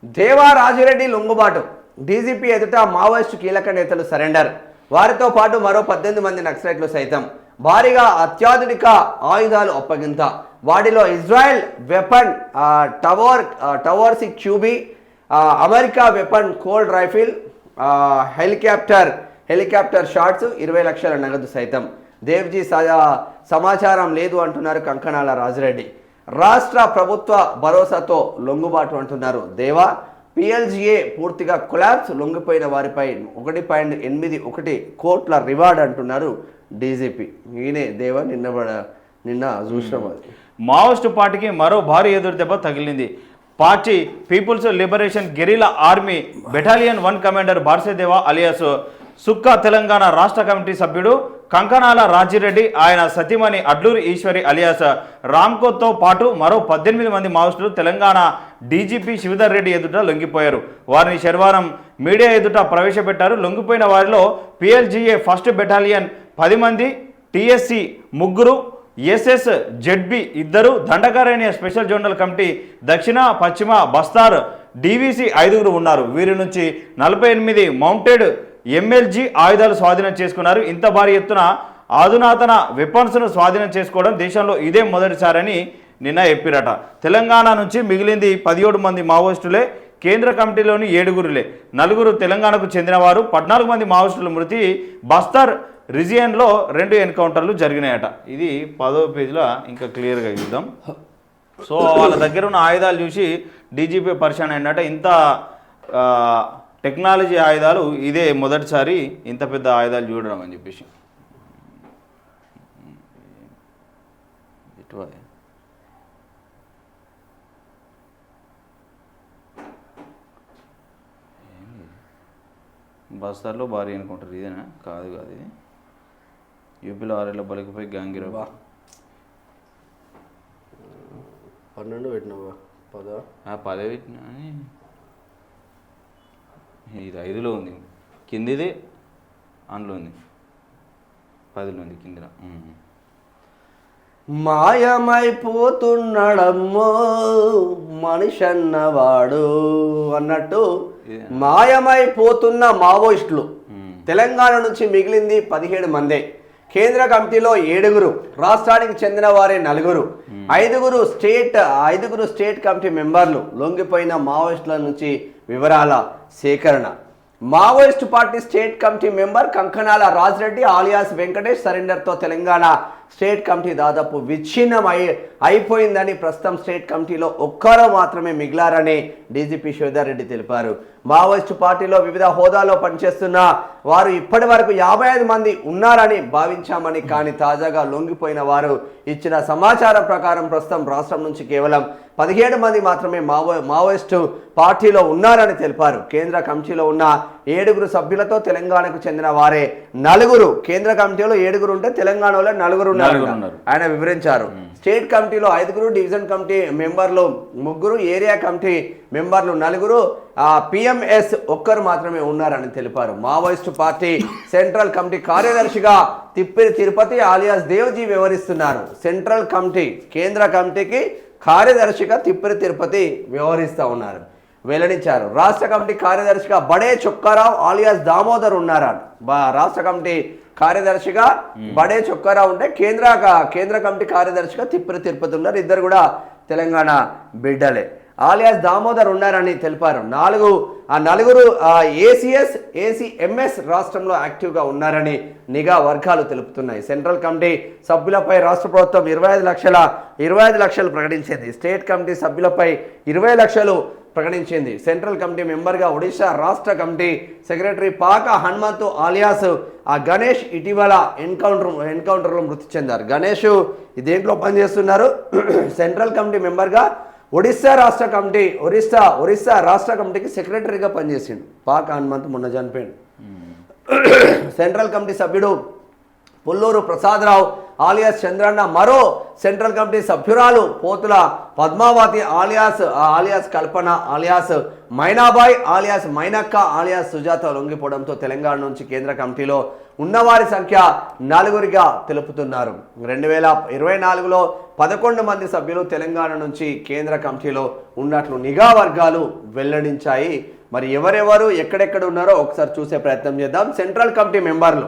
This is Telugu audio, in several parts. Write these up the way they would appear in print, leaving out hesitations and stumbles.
దేవా రాజిరెడ్డి లొంగుబాటు డీజీపీ ఎదుట మావోయిస్టు కీలక నేతలు సరెండర్. వారితో పాటు మరో 18 మంది నక్సలైట్లు సైతం. భారీగా అత్యాధునిక ఆయుధాలు అప్పగింత. వాటిలో ఇజ్రాయెల్ వెపన్ టవర్సి క్యూబీ, America weapon Colt rifle, helicopter shots, 20 లక్షల నగదు సైతం. దేవ్జీ సమాచారం లేదు అంటున్నారు కంకణాల రాజిరెడ్డి. రాష్ట్ర ప్రభుత్వ భరోసాతో లొంగుబాటు అంటున్నారు దేవా. పిఎల్జిఏ పూర్తిగా కొలాప్స్, లొంగిపోయిన వారిపై 1.81 కోట్ల రివార్డ్ అంటున్నారు డీజీపీ. ఈయనే దేవా నిన్న చూసినాం. అది మావోయిస్టు పార్టీకి మరో భారీ ఎదురు దెబ్బ తగిలింది. Party People's Liberation guerrilla army battalion 1 commander Barsedeva alias Sukka Telangana రాష్ట్ర కమిటీ సభ్యుడు కంకణాల రాజిరెడ్డి, ఆయన సతీమణి అడ్లూరి ఈశ్వరి అలియాస్ రామ్కోతో పాటు మరో 18 మంది మావోయిస్టులు తెలంగాణ డీజీపీ శివధర్ రెడ్డి ఎదుట లొంగిపోయారు. వారిని శనివారం మీడియా ఎదుట ప్రవేశపెట్టారు. లొంగిపోయిన వారిలో పిఎల్జిఏ 1st బెటాలియన్ 10 మంది, టీఎస్సీ 3, ఎస్ఎస్ జెడ్బి 2, దండకారణ్య స్పెషల్ జోనల్ కమిటీ దక్షిణ పశ్చిమ బస్తార్ డీవీసీ 5 ఉన్నారు. వీరి నుంచి 48 మౌంటెడ్ ఎంఎల్జీ ఆయుధాలు స్వాధీనం చేసుకున్నారు. ఇంత భారీ ఎత్తున అధునాతన వెపన్స్ను స్వాధీనం చేసుకోవడం దేశంలో ఇదే మొదటిసారని నిన్న చెప్పిరట. తెలంగాణ నుంచి మిగిలింది 17 మంది మావోయిస్టులే. కేంద్ర కమిటీలోని 7 4 తెలంగాణకు చెందినవారు. 14 మంది మావోయిస్టుల మృతి. బస్తర్ రీజియన్లో 2 ఎన్కౌంటర్లు జరిగినాయట. ఇది 10వ పేజీలో ఇంకా క్లియర్గా చూద్దాం. సో వాళ్ళ దగ్గర ఉన్న ఆయుధాలు చూసి డీజీపీ పరిశాన్ అయినట్ట. ఇంత టెక్నాలజీ ఆయుధాలు ఇదే మొదటిసారి ఇంత పెద్ద ఆయుధాలు చూడడం అని చెప్పేసి. బస్తార్లో భారీ అనుకుంటారు. ఇదేనా? కాదు ఇది యూపీలో 6 బలికిపోయి గ్యాంగిరా. 12 పెట్టినావా? 10 పెట్టినా. ఇది 5లో ఉంది, కిందిది అందులో ఉంది, 10లో ఉంది కింద. మాయమైపోతున్నాడమ్మో మనిషన్నవాడు అన్నట్టు మాయమైపోతున్న మావోయిస్టులు. తెలంగాణ నుంచి మిగిలింది 17 మందే. కేంద్ర కమిటీలో 7, రాష్ట్రానికి చెందిన వారే 4, 5 స్టేట్ కమిటీ మెంబర్లు. లొంగిపోయిన మావోయిస్టుల నుంచి వివరాల సేకరణ. Maoist party state committee member Kankanala Rajireddy alias Venkatesh సరెండర్తో తెలంగాణ స్టేట్ కమిటీ దాదాపు విచ్ఛిన్నం అయిపోయిందని, ప్రస్తుతం స్టేట్ కమిటీలో ఒక్కరో మాత్రమే మిగిలారని డీజీపీ శివధర్ రెడ్డి తెలిపారు. మావోయిస్టు పార్టీలో వివిధ హోదాలో పనిచేస్తున్న వారు ఇప్పటి వరకు 55 మంది ఉన్నారని భావించామని, కానీ తాజాగా లొంగిపోయిన వారు ఇచ్చిన సమాచారం ప్రకారం ప్రస్తుతం రాష్ట్రం నుంచి కేవలం 17 మంది మాత్రమే మావోయిస్టు పార్టీలో ఉన్నారని తెలిపారు. కేంద్ర కమిటీలో ఉన్న 7 సభ్యులతో తెలంగాణకు చెందిన వారే 4. కేంద్ర కమిటీలో 7 ఉంటే తెలంగాణలో 4 ఉన్నారు ఆయన వివరించారు. స్టేట్ కమిటీలో 5, డివిజన్ కమిటీ మెంబర్లు 3, ఏరియా కమిటీ మెంబర్లు 4, పిఎంఎస్ 1 మాత్రమే ఉన్నారని తెలిపారు. మావోయిస్టు పార్టీ సెంట్రల్ కమిటీ కార్యదర్శిగా తిప్పిరి తిరుపతి ఆలియాస్ దేవ్జీ వ్యవహరిస్తున్నారు. సెంట్రల్ కమిటీ కేంద్ర కమిటీకి కార్యదర్శిగా తిప్పిరి తిరుపతి వ్యవహరిస్తూ ఉన్నారు వెల్లడించారు. రాష్ట్ర కమిటీ కార్యదర్శిగా బడే చొక్కారావు ఆలియాస్ దామోదర్ ఉన్నారు. రాష్ట్ర కమిటీ కార్యదర్శిగా బడే చొక్కారావు ఉంటే కేంద్ర కమిటీ కార్యదర్శిగా తిప్పిరి తిరుపతి ఉన్నారు. ఇద్దరు కూడా తెలంగాణ బిడ్డలే. ఆలియాస్ దామోదర్ ఉన్నారని తెలిపారు. 4 ఏసీఎంఎస్ రాష్ట్రంలో యాక్టివ్గా ఉన్నారని నిఘా వర్గాలు తెలుపుతున్నాయి. సెంట్రల్ కమిటీ సభ్యులపై రాష్ట్ర ప్రభుత్వం 25 లక్షలు ప్రకటించింది. స్టేట్ కమిటీ సభ్యులపై 20 లక్షలు ప్రకటించింది. సెంట్రల్ కమిటీ మెంబర్గా ఒడిశా రాష్ట్ర కమిటీ సెక్రటరీ పాక హనుమంతు ఆలియాస్ గణేష్ ఇటీవల ఎన్కౌంటర్లో మృతి చెందారు. గణేష్ దేంట్లో పనిచేస్తున్నారు? సెంట్రల్ కమిటీ మెంబర్గా ఒడిశా రాష్ట్ర కమిటీకి సెక్రటరీగా పనిచేసిండు. పాక హనుమంతు మొన్న చనిపోయాడు. సెంట్రల్ కమిటీ సభ్యుడు పుల్లూరు ప్రసాదరావు ఆలియాస్ చంద్రన్న, మరో సెంట్రల్ కమిటీ సభ్యురాలు Pothula Padmavathi alias Kalpana alias Mainabai alias Mainakka alias Sujatha లొంగిపోవడంతో తెలంగాణ నుంచి కేంద్ర కమిటీలో ఉన్నవారి సంఖ్య 4గా తెలుపుతున్నారు. 2024లో 11 మంది సభ్యులు తెలంగాణ నుంచి కేంద్ర కమిటీలో ఉన్నట్లు నిఘా వర్గాలు వెల్లడించాయి. మరి ఎవరెవరు ఎక్కడెక్కడ ఉన్నారో ఒకసారి చూసే ప్రయత్నం చేద్దాం. సెంట్రల్ కమిటీ మెంబర్లు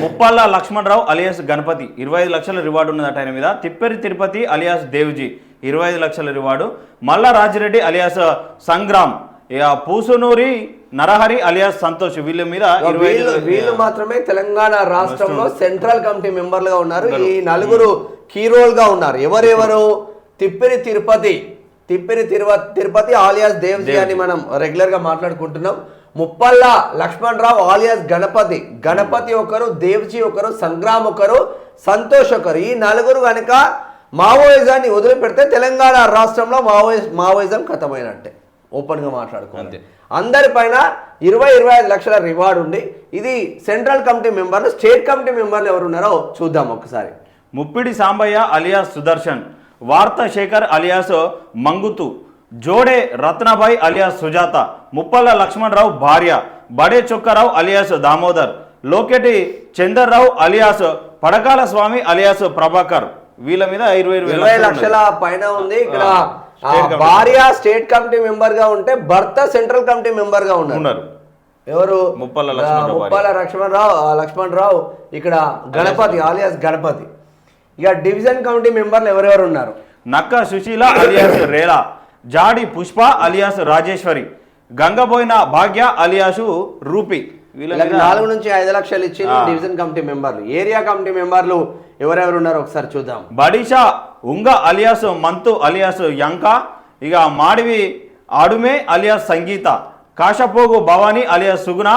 ముప్పాళ్ళ లక్ష్మణరావు అలియాస్ గణపతి 25 లక్షల రివార్డు ఉన్నదట ఆయన మీద. తిప్పెరి తిరుపతి అలియాస్ దేవ్జీ 25 లక్షల రివార్డు. మల్ల రాజిరెడ్డి అలియాస్ సంగ్రామ్, పూసునూరి నరహరి అలియాస్ సంతోష్ వీళ్ళ మీద వీళ్ళు మాత్రమే తెలంగాణ రాష్ట్రంలో సెంట్రల్ కమిటీ మెంబర్లుగా ఉన్నారు. ఈ 4 కీ రోల్ గా ఉన్నారు. ఎవరెవరు? తిప్పిరి తిరుపతి ఆలియాస్ దేవ్జీ అని మనం రెగ్యులర్ గా మాట్లాడుకుంటున్నాం. ముప్పల్ల లక్ష్మణరావు ఆలియాస్ గణపతి ఒకరు, దేవ్జీ ఒకరు, సంగ్రామ్ ఒకరు, సంతోష్ ఒకరు. ఈ 4 కనుక మావోయిజాన్ని వదిలిపెడితే తెలంగాణ రాష్ట్రంలో మావోయిజం ఖతమైనట్టే. ఓపెన్ గా మాట్లాడుకోండి. అందరిపైన 20-25 లక్షల రివార్డు ఉంది. ఇది సెంట్రల్ కమిటీ మెంబర్లు. స్టేట్ కమిటీ మెంబర్లు ఎవరు ఉన్నారో చూద్దాం ఒకసారి. ముప్పిడి సాంబయ్య అలియాస్ సుదర్శన్, వార్త శేఖర్ అలియాస్ మంగుతు, జోడే రత్నబాయ్ అలియాస్ సుజాత, ముప్పల్ల లక్ష్మణరావు భార్య, బడే చొక్కారావు అలియాస్ దామోదర్, లోకెటి చందర్రావు అలియాస్ పడకాల స్వామి అలియాస్ ప్రభాకర్. వీళ్ళ మీద 20 లక్షల పైన ఉంది. ఇక్కడ భార్య స్టేట్ కమిటీ మెంబర్ గా ఉంటే భర్త సెంట్రల్ కమిటీ మెంబర్ గా ఉన్నారు. ఎవరు? ముప్పల్ల లక్ష్మణరావు, ఇక్కడ గణపతి ఆలియాస్ గణపతి. ఇక డివిజన్ కమిటీ మెంబర్లు ఎవరెవరు ఉన్నారు? నక్క సుశీల అలియాస్ రేలా, జాడి పుష్ప అలియాస్ రాజేశ్వరి, గంగబోయిన భాగ్య అలియాసు రూపి. 4 నుంచి 5 లక్షలు ఇచ్చి డివిజన్ కమిటీ మెంబర్లు. ఏరియా కమిటీ మెంబర్లు ఎవరెవరు ఉన్నారో ఒకసారి చూద్దాం. బడిషా ఉంగ అలియాస్ మంతు అలియాస్ యంక, ఇక మాడివి ఆడుమే అలియాస్ సంగీత, కాశపోగు భవానీ అలియాస్ సుగుణ,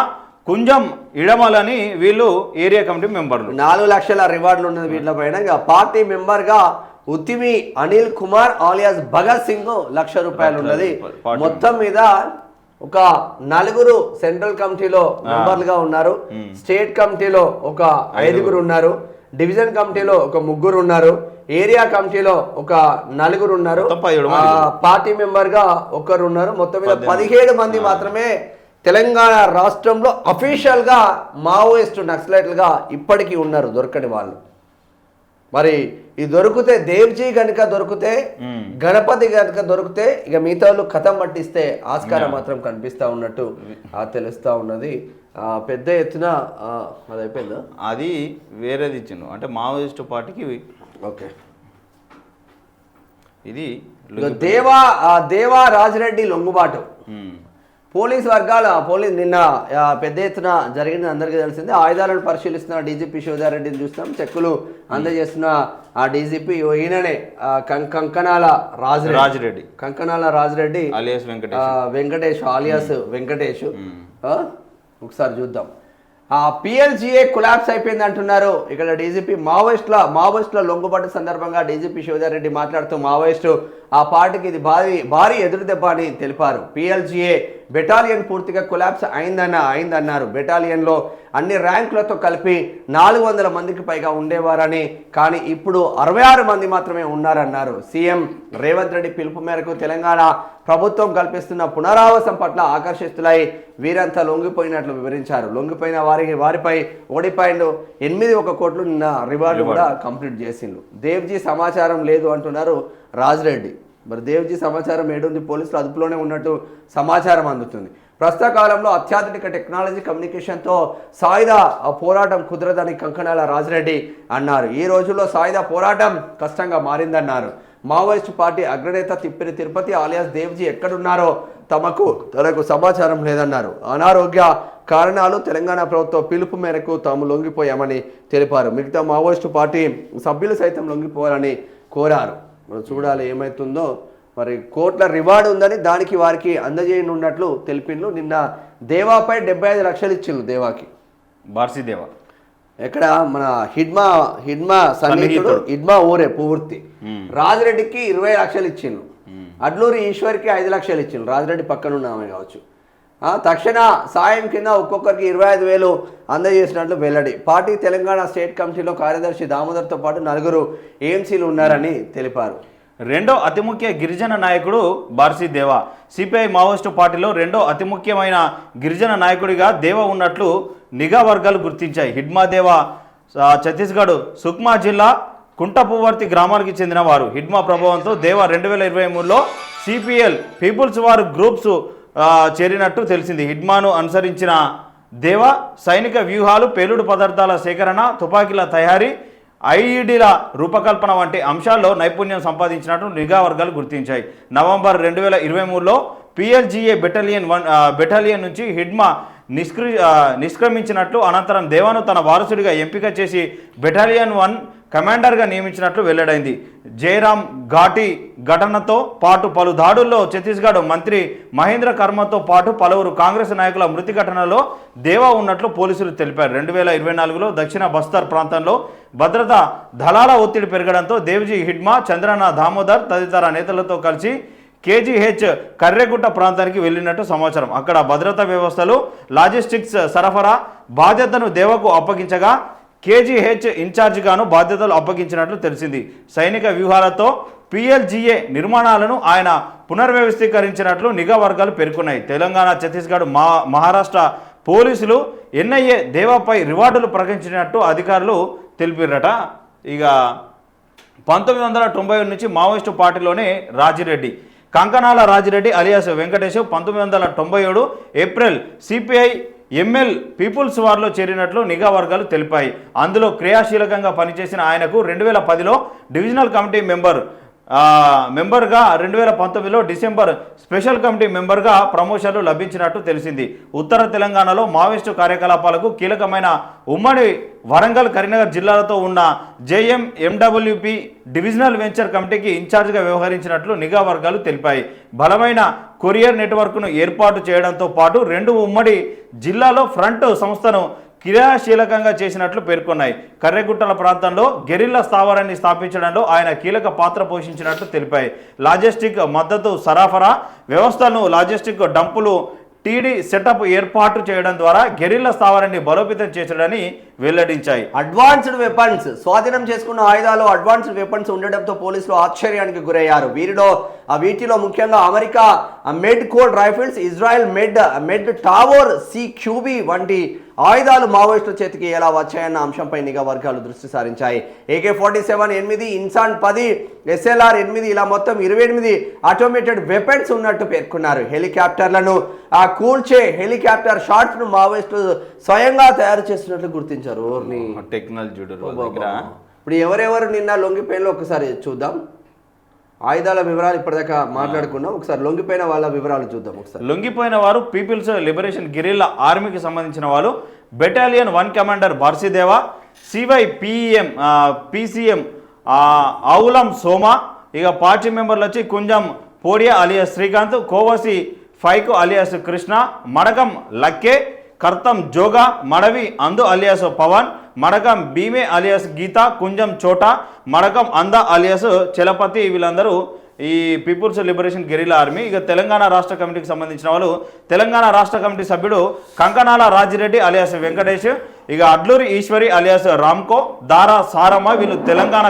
కుంజం ఇడమలని వీళ్ళు ఏరియా కమిటీ మెంబర్లు. 4 లక్షల రివార్డులు ఉన్నది వీళ్ళ పైన. ఇక పార్టీ మెంబర్ గా ఉత్తిమి అనిల్ కుమార్ ఆలియాస్ భగత్ సింగ్ 1,00,000 రూపాయలు ఉన్నది. మొత్తం మీద ఒక 4 సెంట్రల్ కమిటీలో మెంబర్లుగా ఉన్నారు. స్టేట్ కమిటీలో ఒక 5 ఉన్నారు. డివిజన్ కమిటీలో ఒక 3 ఉన్నారు. ఏరియా కమిటీలో ఒక 4 ఉన్నారు. పార్టీ మెంబర్ గా 1 ఉన్నారు. మొత్తం మీద 17 మంది మాత్రమే తెలంగాణ రాష్ట్రంలో అఫీషియల్ గా మావోయిస్టు నక్సలైట్లుగా ఇప్పటికీ ఉన్నారు. దొరకని వాళ్ళు. మరి ఇది దొరికితే దేవ్జీ గనుక దొరికితే, గణపతి గనుక దొరికితే, ఇక మిగతా వాళ్ళు కథం పట్టిస్తే ఆస్కారం మాత్రం కనిపిస్తా ఉన్నట్టు తెలుస్తా ఉన్నది. పెద్ద ఎత్తున అది అయిపోయిందా? అది వేరేది ఇచ్చిండు అంటే మావోయిస్టు పార్టీకి. ఓకే, ఇది దేవా రాజిరెడ్డి లొంగుబాటు. పోలీస్ నిన్న పెద్ద ఎత్తున జరిగింది అందరికీ తెలిసింది. ఆయుధాలను పరిశీలిస్తున్న డీజీపీ శివధారెడ్డిని చూస్తున్నాం. చెక్కులు అందజేస్తున్న ఆ డీజీపీ ఈయననే కంకణాల రాజిరెడ్డి అలియాస్ వెంకటేష్ ఆలియాస్ వెంకటేష్. ఒకసారి చూద్దాం. పిఎల్జీఏ కొలాప్స్ అయిపోయింది అంటున్నారు. ఇక్కడ డీజీపీ మావోయిస్టుల లొంగుబాటు సందర్భంగా డీజీపీ శివధారెడ్డి మాట్లాడుతూ మావోయిస్టు ఆ పార్టీకి ఇది భారీ ఎదురు దెబ్బ అని తెలిపారు. పిఎల్జీఏ బెటాలియన్ పూర్తిగా కొలాప్స్ అయిందన్నారు. బెటాలియన్లో అన్ని ర్యాంకులతో కలిపి 400 మందికి పైగా ఉండేవారని, కానీ ఇప్పుడు 66 మంది మాత్రమే ఉన్నారన్నారు. సీఎం రేవంత్ రెడ్డి పిలుపు మేరకు తెలంగాణ ప్రభుత్వం కల్పిస్తున్న పునరావాసం పట్ల ఆకర్షితులై వీరంతా లొంగిపోయినట్లు వివరించారు. లొంగిపోయిన వారిపై 1.81 కోట్లు నిన్న రివార్డు కూడా కంప్లీట్ చేసిండ్రు. దేవ్జీ సమాచారం లేదు అంటున్నారు రాజిరెడ్డి. మరి దేవ్జీ సమాచారం ఏడుంది? పోలీసులు అదుపులోనే ఉన్నట్టు సమాచారం అందుతుంది. ప్రస్తుత కాలంలో అత్యాధునిక టెక్నాలజీ కమ్యూనికేషన్తో సాయుధ పోరాటం కుదరదని కంకణాల రాజిరెడ్డి అన్నారు. ఈ రోజుల్లో సాయుధ పోరాటం కష్టంగా మారిందన్నారు. మావోయిస్టు పార్టీ అగ్రనేత తిప్పిరి తిరుపతి ఆలియాస్ దేవ్జీ ఎక్కడున్నారో తనకు సమాచారం లేదన్నారు. అనారోగ్య కారణాలు, తెలంగాణ ప్రభుత్వ పిలుపు మేరకు తాము లొంగిపోయామని తెలిపారు. మిగతా మావోయిస్టు పార్టీ సభ్యులు సైతం లొంగిపోవాలని కోరారు. చూడాలి ఏమవుతుందో. మరి కోట్ల రివార్డు ఉందని దానికి వారికి అందజేయనున్నట్లు తెలిపిండ్రు. నిన్న దేవాపై 75 లక్షలు ఇచ్చిండ్రు. దేవాకి బార్సీదేవా ఎక్కడ మన హిడ్మా సన్నిహితుడు హిడ్మా ఊరే పూర్తి. రాజిరెడ్డికి 20 లక్షలు ఇచ్చిండ్రు. అడ్లూరి ఈశ్వర్కి 5 లక్షలు ఇచ్చిండ్రు. రాజిరెడ్డి పక్కనున్న ఆమె కావచ్చు. తక్షణ సాయం కింద ఒక్కొక్కరికి 25,000 అందజేసినట్లు వెల్లడి. పార్టీ తెలంగాణ స్టేట్ కమిటీలో కార్యదర్శి దామోదర్తో పాటు 4 ఏఎంసీలు ఉన్నారని తెలిపారు. రెండో అతి ముఖ్య గిరిజన నాయకుడు బార్సీ దేవా. సిపిఐ మావోయిస్టు పార్టీలో రెండో అతి ముఖ్యమైన గిరిజన నాయకుడిగా దేవా ఉన్నట్లు నిఘా వర్గాలు గుర్తించాయి. హిడ్మా దేవా ఛత్తీస్గఢ్ సుక్మా జిల్లా కుంటపువర్తి గ్రామానికి చెందిన వారు. హిడ్మా ప్రభావంతో దేవా 2023లో సిపిఎల్ పీపుల్స్ వార్ గ్రూప్స్ చేరినట్టు తెలిసింది. హిడ్మాను అనుసరించిన దేవా సైనిక వ్యూహాలు, పేలుడు పదార్థాల సేకరణ, తుపాకీల తయారీ, ఐఈడీల రూపకల్పన వంటి అంశాల్లో నైపుణ్యం సంపాదించినట్టు నిఘా వర్గాలు గుర్తించాయి. నవంబర్ 2023లో పిఎల్జిఏ బెటాలియన్ నుంచి హిడ్మా నిష్క్రమించినట్లు, అనంతరం దేవాను తన వారసుడిగా ఎంపిక చేసి బెటాలియన్ 1 కమాండర్గా నియమించినట్లు వెల్లడైంది. జయరాం ఘాటి ఘటనతో పాటు పలు దాడుల్లో ఛత్తీస్గఢ్ మంత్రి మహేంద్ర కర్మతో పాటు పలువురు కాంగ్రెస్ నాయకుల మృతి ఘటనలో దేవా ఉన్నట్లు పోలీసులు తెలిపారు. 2024లో దక్షిణ బస్తర్ ప్రాంతంలో భద్రతా దళాల ఒత్తిడి పెరగడంతో దేవ్జీ హిడ్మా, చంద్రన్న దామోదర్ తదితర నేతలతో కలిసి కేజీహెచ్ కర్రెగుట్ట ప్రాంతానికి వెళ్ళినట్టు సమాచారం. అక్కడ భద్రతా వ్యవస్థలు, లాజిస్టిక్స్ సరఫరా బాధ్యతను దేవాకు అప్పగించగా కేజీహెచ్ ఇన్ఛార్జిగాను బాధ్యతలు అప్పగించినట్లు తెలిసింది. సైనిక వ్యూహాలతో పిఎల్జిఏ నిర్మాణాలను ఆయన పునర్వ్యవస్థీకరించినట్లు నిఘా వర్గాలు పేర్కొన్నాయి. తెలంగాణ, ఛత్తీస్గఢ్, మహారాష్ట్ర పోలీసులు ఎన్ఐఏ దేవాపై రివార్డులు ప్రకటించినట్టు అధికారులు తెలిపారట. ఇక 1990 నుంచి మావోయిస్టు పార్టీలోనే Rajireddy, Kankanala Rajireddy alias Venkatesh 1997 April CPI ML People's వార్లో చేరినట్లు నిఘా వర్గాలు తెలిపాయి. అందులో క్రియాశీలకంగా పనిచేసిన ఆయనకు 2010లో డివిజనల్ కమిటీ మెంబర్గా 2019లో డిసెంబర్ స్పెషల్ కమిటీ మెంబర్గా ప్రమోషన్లు లభించినట్టు తెలిసింది. ఉత్తర తెలంగాణలో మావోయిస్టు కార్యకలాపాలకు కీలకమైన ఉమ్మడి వరంగల్, కరీంనగర్ జిల్లాలతో ఉన్న జేఎంఎండబ్ల్యూపీ డివిజనల్ వెంచర్ కమిటీకి ఇన్ఛార్జిగా వ్యవహరించినట్లు నిఘా వర్గాలు తెలిపాయి. బలమైన కొరియర్ నెట్వర్క్ను ఏర్పాటు చేయడంతో పాటు 2 ఉమ్మడి జిల్లాలో ఫ్రంట్ సంస్థను క్రియాశీలకంగా చేసినట్లు పేర్కొన్నాయి. కర్రెగుట్టల ప్రాంతంలో గెరిల్లా స్థావరాన్ని స్థాపించడంలో ఆయన కీలక పాత్ర పోషించినట్లు తెలిపాయి. లాజిస్టిక్ మద్దతు సరఫరా వ్యవస్థను, లాజిస్టిక్ డంపులు, టీడీ సెటప్ ఏర్పాటు చేయడం ద్వారా గెరిల్లా స్థావరాన్ని బలోపేతం చేశాడని వెల్లడించాయి. అడ్వాన్స్డ్ వెపన్స్ స్వాధీనం చేసుకున్న ఆయుధాలు, అడ్వాన్స్డ్ వెపన్స్ ఉండడంతో పోలీసులు ఆశ్చర్యానికి గురయ్యారు. వీటిలో ముఖ్యంగా అమెరికా మెడ్ కోడ్ రైఫిల్స్, ఇజ్రాయెల్ మెడ్ టావోర్ CQB వంటి ఆయుధాలు మావోయిస్టుల చేతికి ఎలా వచ్చాయన్న అంశంపై నిఘా వర్గాలు దృష్టి సారించాయి. AK-47 8, ఇన్సాన్ 10, SLR 8 ఇలా మొత్తం 28 ఆటోమేటెడ్ వెపన్స్ ఉన్నట్టు పేర్కొన్నారు. హెలికాప్టర్లను కూల్చే హెలికాప్టర్ షాట్స్ను మావోయిస్టులు స్వయంగా తయారు చేస్తున్నట్లు గుర్తించారు. టెక్నాలజీ ఇప్పుడు ఎవరెవరు నిన్న లొంగిపోయినలో ఒకసారి చూద్దాం. ఆయుధాల వివరాలు ఇప్పటిదాకా మాట్లాడుకున్నాం, ఒకసారి లొంగిపోయిన వాళ్ళ వివరాలు చూద్దాం. ఒకసారి లొంగిపోయిన వారు పీపుల్స్ లిబరేషన్ గెరిల్లా ఆర్మీకి సంబంధించిన వాళ్ళు. Battalion 1 commander Barsedeva, PCM Avulam Soma. ఇక పార్టీ మెంబర్లు వచ్చి Kunjam Podiya alias Srikanth, Kovasi Phaiku alias Krishna, Madakam Lakke, Kartam Joga, Madavi Andu alias Pavan, Madakam Bheeme alias Geetha, Kunjam Chota, Madakam అంద అలియాస్ చలపతి. వీళ్ళందరూ ఈ పీపుల్స్ లిబరేషన్ గెరిల్లా ఆర్మీ. ఇక తెలంగాణ రాష్ట్ర కమిటీకి సంబంధించిన వాళ్ళు తెలంగాణ రాష్ట్ర కమిటీ సభ్యుడు కంకనాల రాజిరెడ్డి అలియాస్ వెంకటేష్, ఇక అడ్లూరి ఈశ్వరి అలియాస్ రామ్కో, దారా సారమ్మ వీళ్ళు తెలంగాణ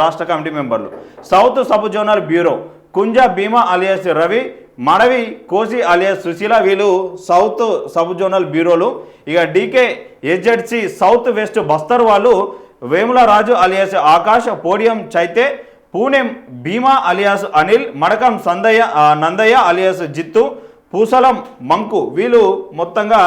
రాష్ట్ర కమిటీ మెంబర్లు. సౌత్ సబ్ జోనల్ బ్యూరో కుంజ భీమా అలియాస్ రవి, మడవి కోసి అలియాస్ సుశీల వీళ్ళు సౌత్ సబ్ జోనల్ బ్యూరోలు. ఇక DKSZC సౌత్ వెస్ట్ బస్తర్ వాళ్ళు వేముల రాజు అలియాస్ ఆకాష్, పోడియం చైతే, పూణెం భీమా అలియాస్ అనిల్, మడకం నందయ్య అలియాస్ జిత్తు, పూసలం మంకు వీళ్ళు మొత్తంగా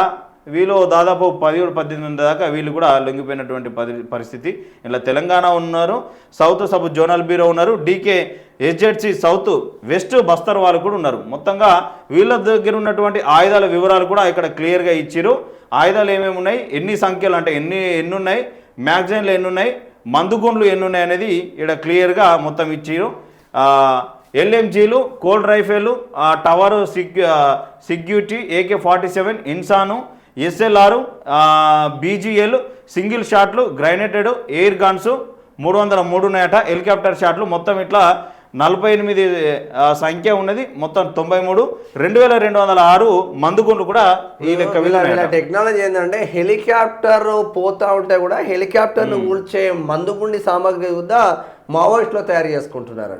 దాదాపు 17-18 దాకా వీళ్ళు కూడా లొంగిపోయినటువంటి పరిస్థితి. ఇలా తెలంగాణ ఉన్నారు, సౌత్ సబ్ జోనల్ బ్యూరో ఉన్నారు, DKSZC సౌత్ వెస్ట్ బస్తర్ వాళ్ళు కూడా ఉన్నారు. మొత్తంగా వీళ్ళ దగ్గర ఉన్నటువంటి ఆయుధాల వివరాలు కూడా ఇక్కడ క్లియర్గా ఇచ్చారు. ఆయుధాలు ఏమేమి ఉన్నాయి, ఎన్ని సంఖ్యలు అంటే ఎన్ని ఉన్నాయి, మ్యాగజైన్లు ఎన్ని ఉన్నాయి, మందుగుండ్లు ఎన్ని ఉన్నాయి అనేది ఇక్కడ క్లియర్గా మొత్తం ఇచ్చారు. LMGలు, కోల్డ్ రైఫిల్, టవర్ సిగ్యూటీ, AK-47, ఇన్సాను, SLR, BGL, సింగిల్ షాట్లు, గ్రైనేటెడ్, ఎయిర్ గన్స్ 303 ఉన్నాయట, హెలికాప్టర్ షాట్లు మొత్తం ఇట్లా 48 సంఖ్య ఉన్నది, మొత్తం 93, 2206 మందుగుండ్లు కూడా ఈ లెక్క వీళ్ళ టెక్నాలజీ ఏంటంటే హెలికాప్టర్ పోతా ఉంటే కూడా హెలికాప్టర్ను కూల్చే మందుగుండి సామాగ్రి కూడా మావోయిస్టులో తయారు చేసుకుంటున్నారు.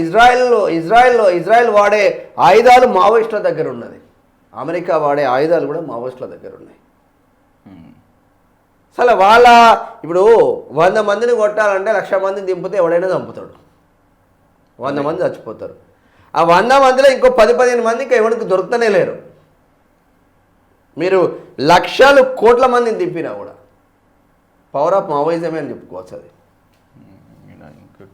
ఇజ్రాయెల్ వాడే ఆయుధాలు మావోయిస్టుల దగ్గర ఉన్నది. అమెరికా వాడే ఆయుధాలు కూడా మావోయిస్టుల దగ్గర ఉన్నాయి. అసలు వాళ్ళ ఇప్పుడు 100 మందిని కొట్టాలంటే 1,00,000 మందిని దింపితే ఎవడైనా చంపుతాడు. 100 మంది చచ్చిపోతారు. ఆ 100 మందిలో ఇంకో 10-15 మందికి ఎవరికి దొరుకుతూనే లేరు. మీరు లక్షలు కోట్ల మందిని దింపినా కూడా పవర్ ఆఫ్ మావోయిజమే అని చెప్పుకోవచ్చు అది.